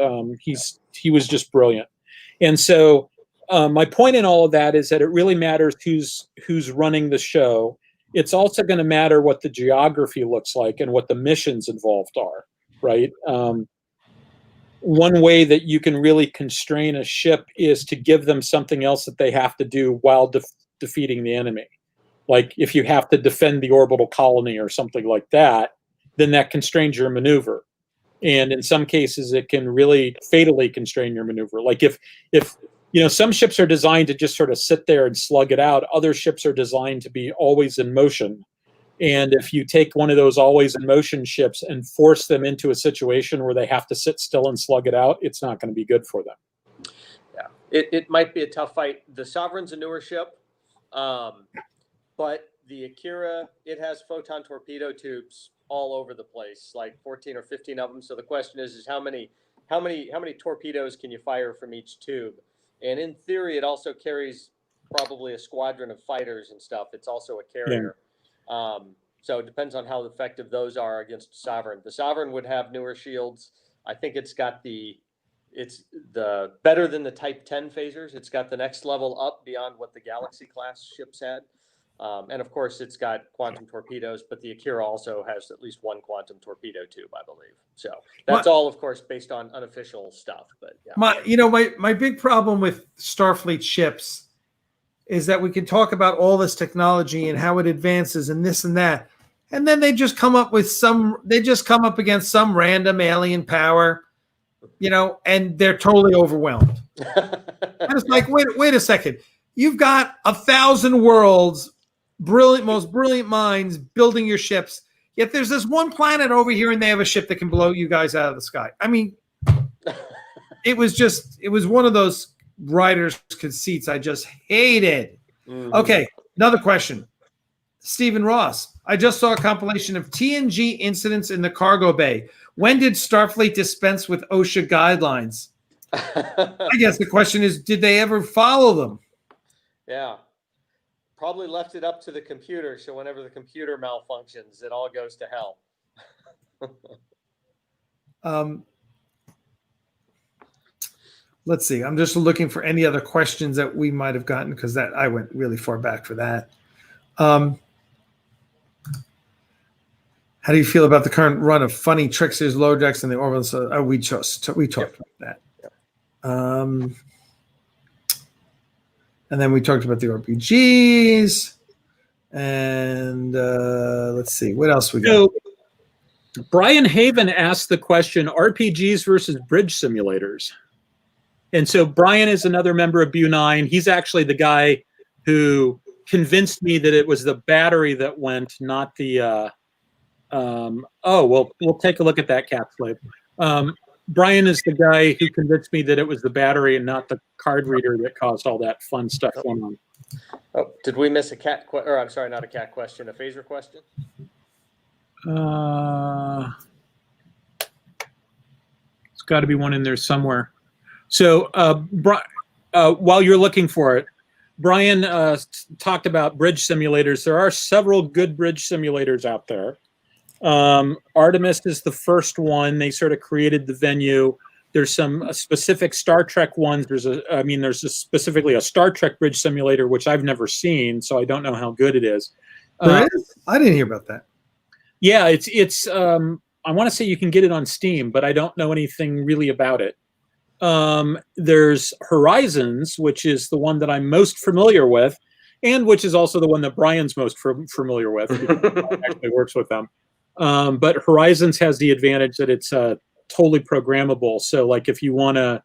he was just brilliant. And so my point in all of that is that it really matters who's running the show. It's also going to matter what the geography looks like and what the missions involved are, right? One way that you can really constrain a ship is to give them something else that they have to do while defeating the enemy. Like if you have to defend the orbital colony or something like that, then that constrains your maneuver. And in some cases, it can really fatally constrain your maneuver. Like if some ships are designed to just sort of sit there and slug it out. Other ships are designed to be always in motion. And if you take one of those always in motion ships and force them into a situation where they have to sit still and slug it out, it's not going to be good for them. Yeah, it might be a tough fight. The Sovereign's a newer ship, but the Akira, it has photon torpedo tubes all over the place, like 14 or 15 of them. So the question is how many torpedoes can you fire from each tube? And in theory, it also carries probably a squadron of fighters and stuff. It's also a carrier. Yeah. So it depends on how effective those are against Sovereign. The Sovereign would have newer shields. I think it's the better than the Type 10 phasers. It's got the next level up beyond what the Galaxy class ships had. And of course, it's got quantum torpedoes, but the Akira also has at least one quantum torpedo tube, I believe. So that's all, of course, based on unofficial stuff. But yeah. My big problem with Starfleet ships is that we can talk about all this technology and how it advances and this and that, and then they just come up against some random alien power, and they're totally overwhelmed. And it's like, wait a second, you've got 1,000 worlds. Most brilliant minds building your ships. Yet there's this one planet over here and they have a ship that can blow you guys out of the sky. I mean, it was one of those writer's conceits I just hated. Mm-hmm. Okay, another question. Stephen Ross, I just saw a compilation of TNG incidents in the cargo bay. When did Starfleet dispense with OSHA guidelines? I guess the question is, did they ever follow them? Yeah. Probably left it up to the computer, so whenever the computer malfunctions, it all goes to hell. Let's see. I'm just looking for any other questions that we might have gotten because I went really far back for that. How do you feel about the current run of funny tricksters, lower decks, and the Orville? So we talked about that. Yep. And then we talked about the RPGs. And let's see. What else we got? So, Brian Haven asked the question, RPGs versus bridge simulators. And so Brian is another member of BU9. He's actually the guy who convinced me that it was the battery that went, not the we'll take a look at that, Cat Slave. Brian is the guy who convinced me that it was the battery and not the card reader that caused all that fun stuff going on. Oh, did we miss a cat or I'm sorry, not a cat question, a phaser question? It's got to be one in there somewhere. So while you're looking for it, Brian talked about bridge simulators. There are several good bridge simulators out there. Artemis is the first one. They sort of created the venue. There's some specific Star Trek ones. Specifically a Star Trek bridge simulator, which I've never seen, so I don't know how good it is. There is? I didn't hear about that. Yeah, it's. I want to say you can get it on Steam, but I don't know anything really about it. There's Horizons, which is the one that I'm most familiar with, and which is also the one that Brian's most familiar with. Actually works with them. But Horizons has the advantage that it's totally programmable. So like if you want to,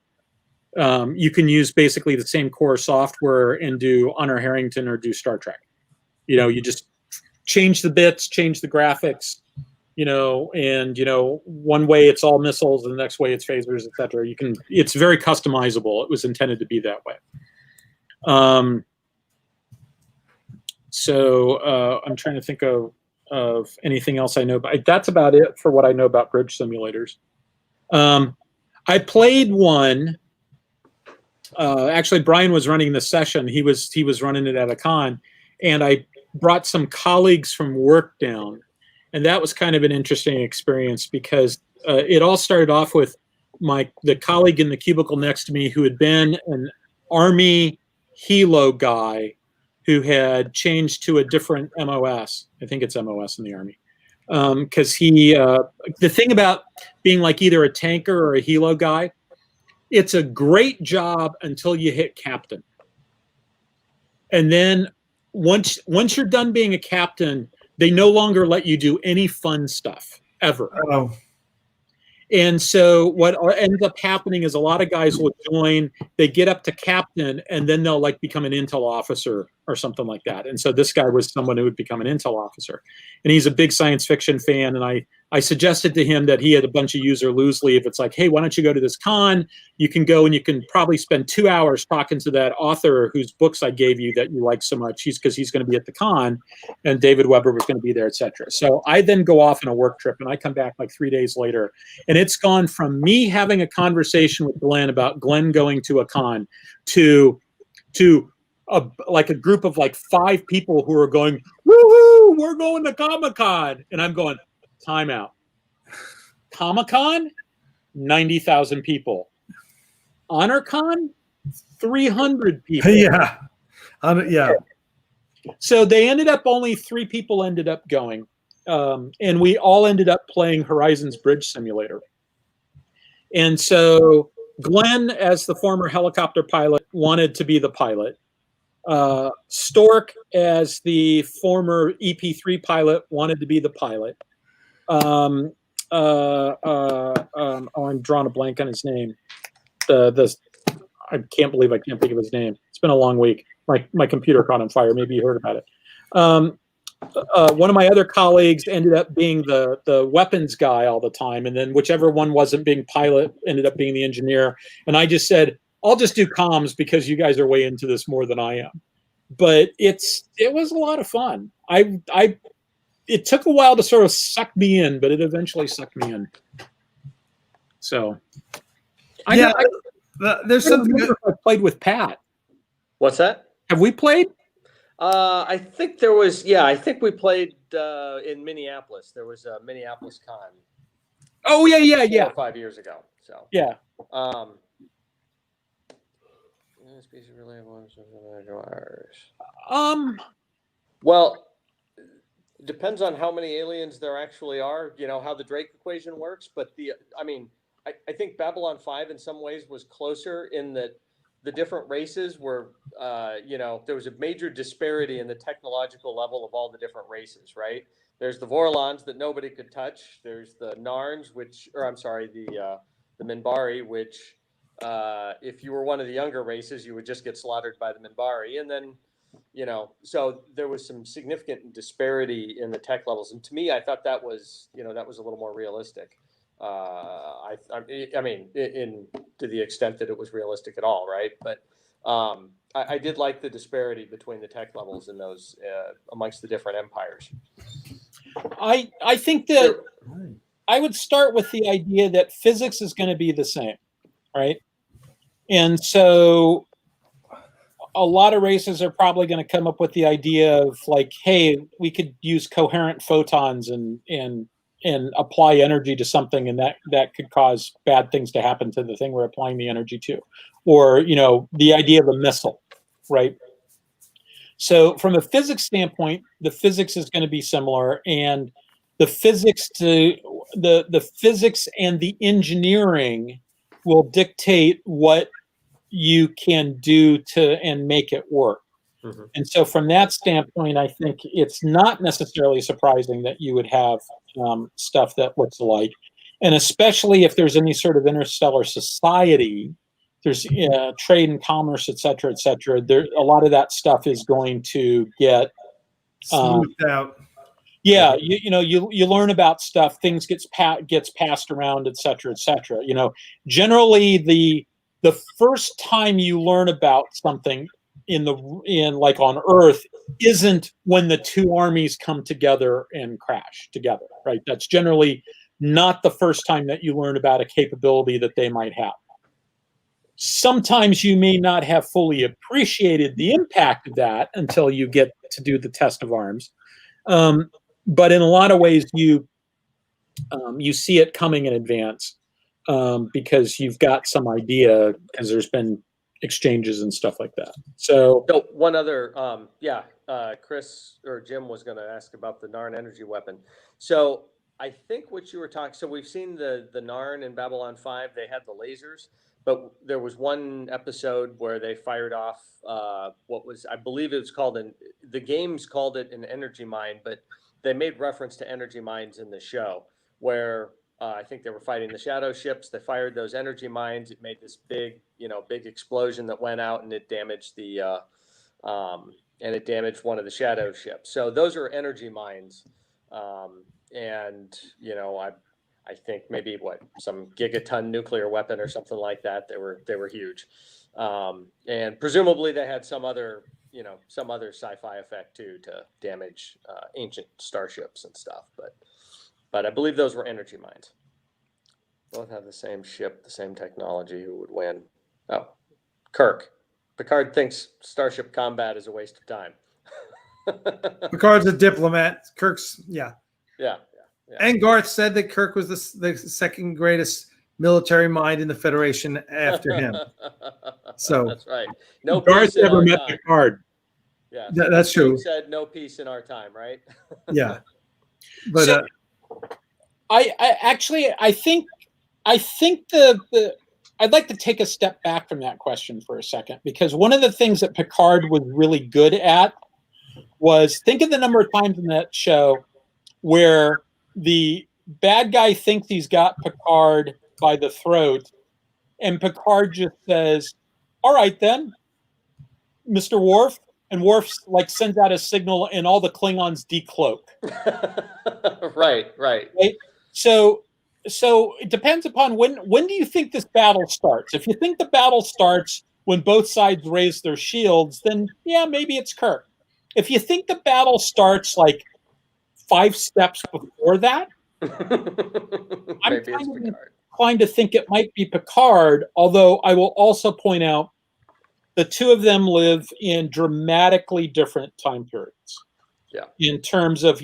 you can use basically the same core software and do Honor Harrington or do Star Trek. You just change the bits, change the graphics, and one way it's all missiles and the next way it's phasers, etc. It's very customizable. It was intended to be that way. So I'm trying to think of anything else I know, but that's about it for what I know about bridge simulators. I played one. Actually, Brian was running the session. He was running it at a con, and I brought some colleagues from work down, and that was kind of an interesting experience because it all started off with the colleague in the cubicle next to me who had been an Army helo guy who had changed to a different MOS. I think it's MOS in the Army. Because the thing about being like either a tanker or a helo guy, it's a great job until you hit captain. And then once you're done being a captain, they no longer let you do any fun stuff ever. Oh. And so what ends up happening is a lot of guys will join, they get up to captain, and then they'll like become an intel officer or something like that. And so this guy was someone who would become an intel officer. And he's a big science fiction fan. And I suggested to him that he had a bunch of use or lose leave. It's like, hey, why don't you go to this con? You can go and you can probably spend 2 hours talking to that author whose books I gave you that you like so much. Because he's going to be at the con, and David Weber was going to be there, etc. So I then go off on a work trip, and I come back like 3 days later, and it's gone from me having a conversation with Glenn about Glenn going to a con to like a group of like 5 people who are going, woohoo, we're going to Comic-Con. And I'm going, time out. Comic-Con, 90,000 people. HonorCon, 300 people. Yeah. Yeah. So they ended up, only 3 people ended up going. And we all ended up playing Horizons Bridge Simulator. And so Glenn, as the former helicopter pilot, wanted to be the pilot. Stork, as the former EP3 pilot, wanted to be the pilot. I'm drawing a blank on his name. I can't believe I can't think of his name. It's been a long week. My computer caught on fire. Maybe you heard about it. One of my other colleagues ended up being the weapons guy all the time, and then whichever one wasn't being pilot ended up being the engineer. And I just said, I'll just do comms because you guys are way into this more than I am. But it was a lot of fun. It took a while to sort of suck me in, but it eventually sucked me in. So, there's something I played with Pat. What's that? Have we played? I think there was. Yeah, I think we played in Minneapolis. There was a Minneapolis con. Oh yeah. 4 or 5 years ago. So yeah. Well, depends on how many aliens there actually are. How the Drake equation works, but I think Babylon 5 in some ways was closer in that the different races were, there was a major disparity in the technological level of all the different races, right? There's the Vorlons that nobody could touch. There's the Narns, the Minbari, which if you were one of the younger races, you would just get slaughtered by the Minbari. And then, so there was some significant disparity in the tech levels. And to me, I thought that was a little more realistic. To the extent that it was realistic at all, right? But I did like the disparity between the tech levels in those amongst the different empires. I think that I would start with the idea that physics is going to be the same, right? And so a lot of races are probably going to come up with the idea of like, hey, we could use coherent photons and apply energy to something, and that could cause bad things to happen to the thing we're applying the energy to. Or, you know, the idea of a missile, right? So from a physics standpoint, the physics is going to be similar, and the physics the physics and the engineering will dictate what you can do and make it work. Mm-hmm. And so from that standpoint, I think it's not necessarily surprising that you would have stuff that looks alike. And especially if there's any sort of interstellar society, there's trade and commerce, et cetera, there, a lot of that stuff is going to get smoothed out. Yeah, you learn about stuff, things gets passed around, et cetera, You know, generally the first time you learn about something in like on Earth isn't when the two armies come together and crash together, right? That's generally not the first time that you learn about a capability that they might have. Sometimes you may not have fully appreciated the impact of that until you get to do the test of arms. But in a lot of ways, you see it coming in advance because you've got some idea because there's been exchanges and stuff like that. So one other, Chris or Jim was going to ask about the Narn energy weapon. So I think what you were talking. So we've seen the Narn in Babylon 5. They had the lasers. But there was one episode where they fired off what was, I believe it was called, the games called it an energy mine, but they made reference to energy mines in the show where I think they were fighting the shadow ships. They fired those energy mines. It made this big explosion that went out, and it damaged one of the shadow ships. So those are energy mines. And, you know, I think maybe some gigaton nuclear weapon or something like that. They were huge, and presumably they had some other sci-fi effect too to damage ancient starships and stuff. But I believe those were energy mines. Both have the same ship, the same technology. Who would win? Oh, Kirk. Picard thinks starship combat is a waste of time. Picard's a diplomat. Kirk's yeah. Yeah. And Garth said that Kirk was the second greatest military mind in the Federation after him. So that's right. No Garth peace in never our met time. Picard. Yeah, that's true. Said no peace in our time, right? Yeah, but I think I'd like to take a step back from that question for a second, because one of the things that Picard was really good at was think of the number of times in that show where the bad guy thinks he's got Picard by the throat, and Picard just says, "All right then, Mr. Worf," and Worf like sends out a signal, and all the Klingons decloak. Right. So it depends upon when do you think this battle starts? If you think the battle starts when both sides raise their shields, then yeah, maybe it's Kirk. If you think the battle starts like 5 steps before that, I'm inclined to think it might be Picard, although I will also point out the two of them live in dramatically different time periods. Yeah. In terms of,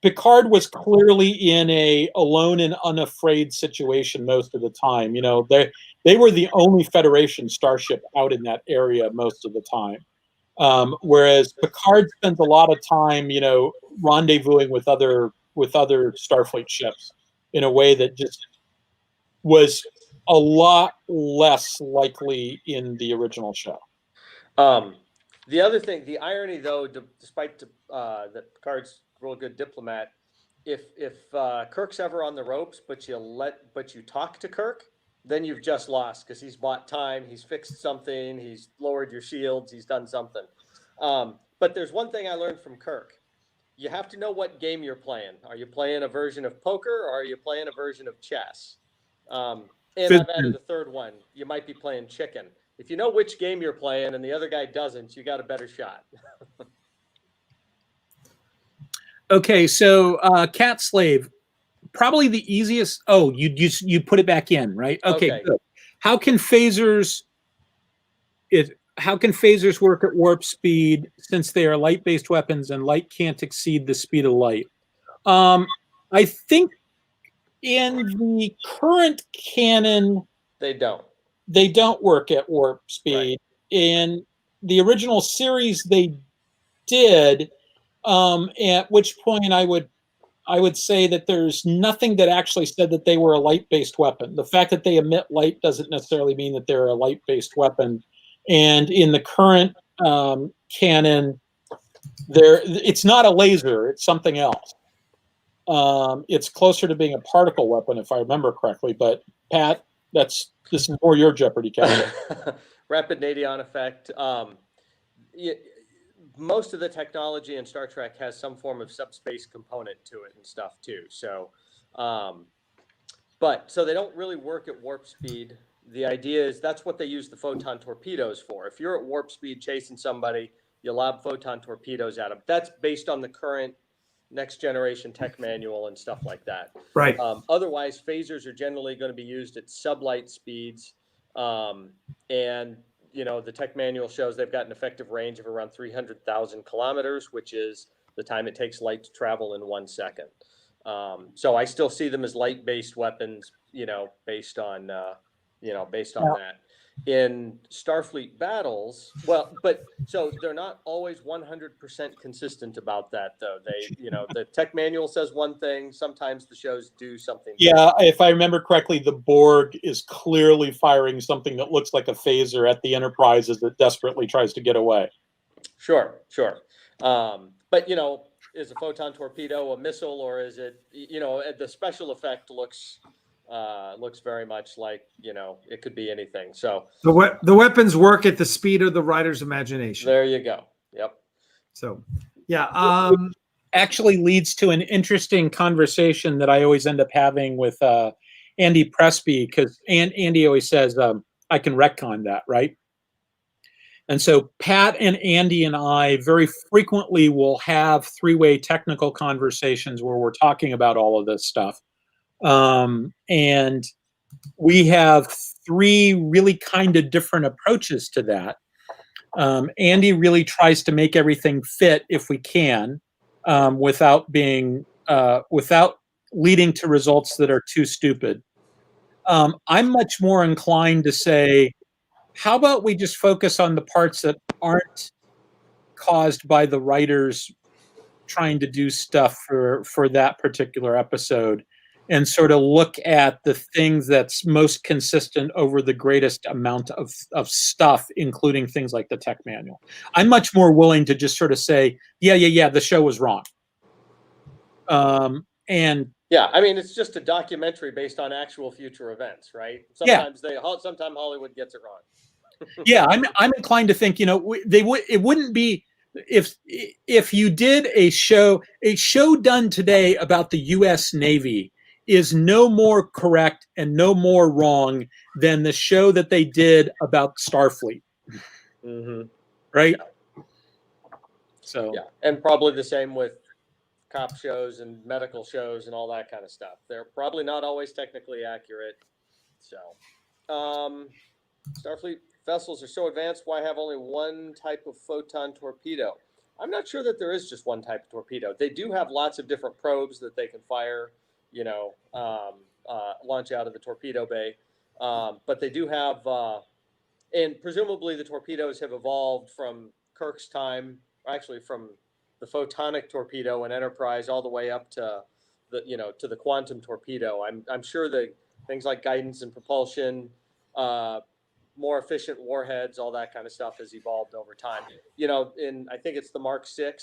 Picard was clearly in a alone and unafraid situation most of the time. They were the only Federation starship out in that area most of the time. Whereas Picard spends a lot of time, rendezvousing with other Starfleet ships in a way that just was a lot less likely in the original show. The other thing, the irony though, despite that Picard's a real good diplomat, if Kirk's ever on the ropes, but you talk to Kirk, then you've just lost because he's bought time, he's fixed something, he's lowered your shields, he's done something. But there's one thing I learned from Kirk. You have to know what game you're playing. Are you playing a version of poker or are you playing a version of chess? And I've added a third one. You might be playing chicken. If you know which game you're playing and the other guy doesn't, you got a better shot. Okay, so Cat Slave, probably the easiest. Oh, you put it back in, right? Okay. Good. How can phasers work at warp speed since they are light-based weapons and light can't exceed the speed of light? I think in the current canon, they don't work at warp speed. Right. In the original series, they did. At which point I would say that there's nothing that actually said that they were a light-based weapon. The fact that they emit light doesn't necessarily mean that they're a light-based weapon. And in the current canon, it's not a laser; it's something else. It's closer to being a particle weapon, if I remember correctly. But Pat, this is more your Jeopardy category. Rapid Nadion effect. Most of the technology in Star Trek has some form of subspace component to it and stuff too. So, so they don't really work at warp speed. The idea is that's what they use the photon torpedoes for. If you're at warp speed chasing somebody, you lob photon torpedoes at them. That's based on the current next generation tech manual and stuff like that. Right. Otherwise, phasers are generally going to be used at sublight speeds, and the tech manual shows they've got an effective range of around 300,000 kilometers, which is the time it takes light to travel in 1 second. So I still see them as light-based weapons, based on that. In Starfleet battles, so they're not always 100% consistent about that, though. The tech manual says one thing. Sometimes the shows do something. Yeah, if I remember correctly, the Borg is clearly firing something that looks like a phaser at the Enterprise as it desperately tries to get away. Sure. But is a photon torpedo a missile, or is it? The special effect looks very much like it could be anything. So the weapons work at the speed of the writer's imagination. There you go. Yep. So yeah, actually leads to an interesting conversation that I always end up having with Andy Presby, because Andy always says I can retcon that, right? And so Pat and Andy and I very frequently will have three-way technical conversations where we're talking about all of this stuff. And we have three really kind of different approaches to that. Andy really tries to make everything fit if we can, without leading to results that are too stupid. I'm much more inclined to say, how about we just focus on the parts that aren't caused by the writers trying to do stuff for that particular episode, and sort of look at the things that's most consistent over the greatest amount of stuff, including things like the tech manual. I'm much more willing to just sort of say, yeah, the show was wrong. And yeah, I mean, it's just a documentary based on actual future events, right? Sometimes sometimes Hollywood gets it wrong. Yeah, I'm inclined to think, it wouldn't be if you did a show done today about the U.S. Navy is no more correct and no more wrong than the show that they did about Starfleet. Mm-hmm. Right? Yeah. So yeah, and probably the same with cop shows and medical shows and all that kind of stuff. They're probably not always technically accurate. So, Starfleet vessels are so advanced, why have only one type of photon torpedo? I'm not sure that there is just one type of torpedo. They do have lots of different probes that they can fire, launch out of the torpedo bay. But they do have, and presumably the torpedoes have evolved from Kirk's time, actually from the photonic torpedo in Enterprise all the way up to the quantum torpedo. I'm sure that things like guidance and propulsion, more efficient warheads, all that kind of stuff has evolved over time. I think it's the Mark VI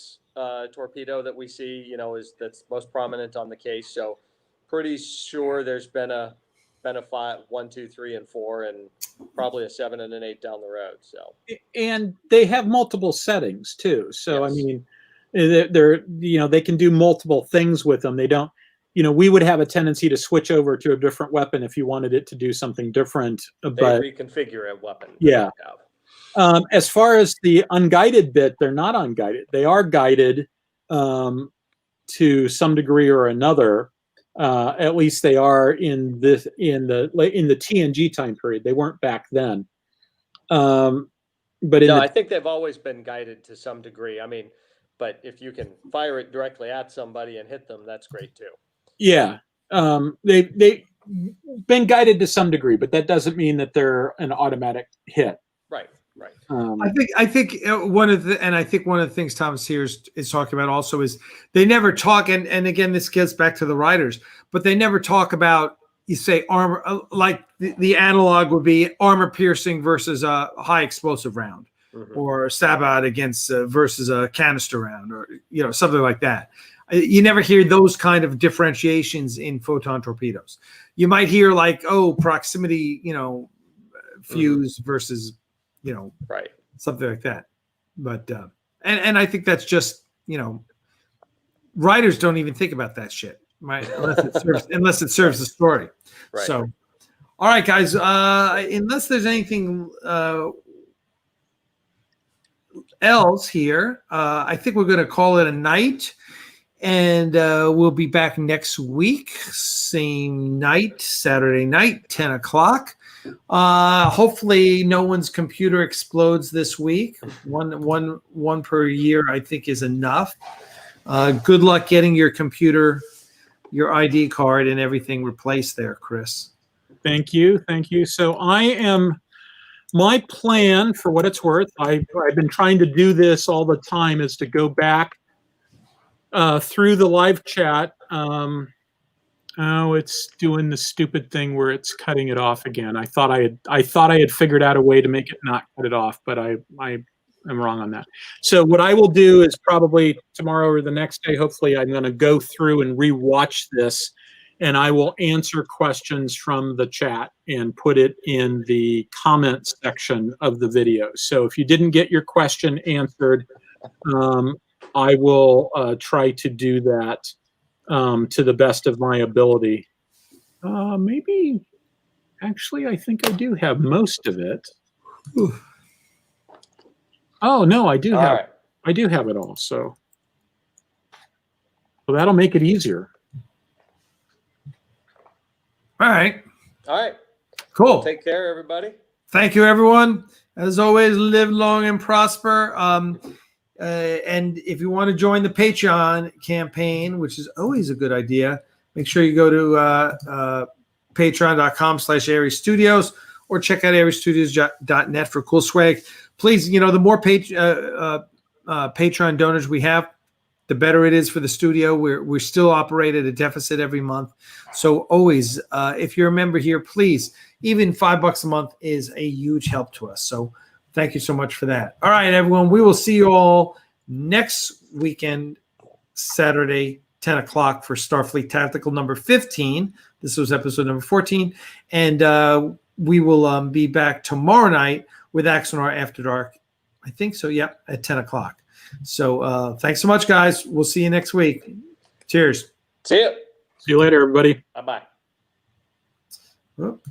torpedo that we see, that's most prominent on the case. So pretty sure there's been a 5, 1, 2, 3, and 4, and probably a 7 and an 8 down the road. So, and they have multiple settings too. So yes. I mean, they're they can do multiple things with them. They don't. We would have a tendency to switch over to a different weapon if you wanted it to do something different. They but reconfigure a weapon. Yeah. As far as the unguided bit, they're not unguided. They are guided to some degree or another. At least they are in the TNG time period. They weren't back then. But I think they've always been guided to some degree. I mean, but if you can fire it directly at somebody and hit them, that's great too. Yeah. They've been guided to some degree, but that doesn't mean that they're an automatic hit. Right. Right. I think one of the things Thomas here is talking about also is they never talk, and again this gets back to the writers, but they never talk about, you say armor, like the analog would be armor piercing versus a high explosive round, or stab out against versus a canister round, or something like that. You never hear those kind of differentiations in photon torpedoes. You might hear like, proximity, fuse versus, right, something like that. But and I think that's just, writers don't even think about that shit, right? Unless it serves the story. Right. So, all right, guys. Unless there's anything else here, I think we're going to call it a night. And we'll be back next week, same night, Saturday night, 10 o'clock. Hopefully no one's computer explodes this week. One per year, I think, is enough. Good luck getting your computer, your ID card, and everything replaced there, Chris. Thank you. So my plan, for what it's worth, I've been trying to do this all the time, is to go back through the live chat. It's doing the stupid thing where it's cutting it off again. I thought I had figured out a way to make it not cut it off, but I am wrong on that. So what I will do is probably tomorrow or the next day, hopefully, I'm going to go through and rewatch this, and I will answer questions from the chat and put it in the comments section of the video. So if you didn't get your question answered, I will try to do that to the best of my ability. Maybe, actually, I think I do have most of it. Oh no, I do have it all. So that'll make it easier. All right. Cool. Well, take care, everybody. Thank you, everyone. As always, live long and prosper. And if you want to join the Patreon campaign, which is always a good idea, make sure you go to patreon.com/Aries Studios, or check out ariesstudios.net for cool swag. Please, the more Patreon donors we have, the better it is for the studio. We're still operate at a deficit every month. So always, if you're a member here, please, even $5 a month is a huge help to us. So thank you so much for that. All right, everyone. We will see you all next weekend, Saturday, 10 o'clock for Starfleet Tactical number 15. This was episode number 14. And we will be back tomorrow night with Axanar After Dark. I think so, yep, at 10 o'clock. So thanks so much, guys. We'll see you next week. Cheers. See you. See you later, everybody. Bye-bye. Whoop.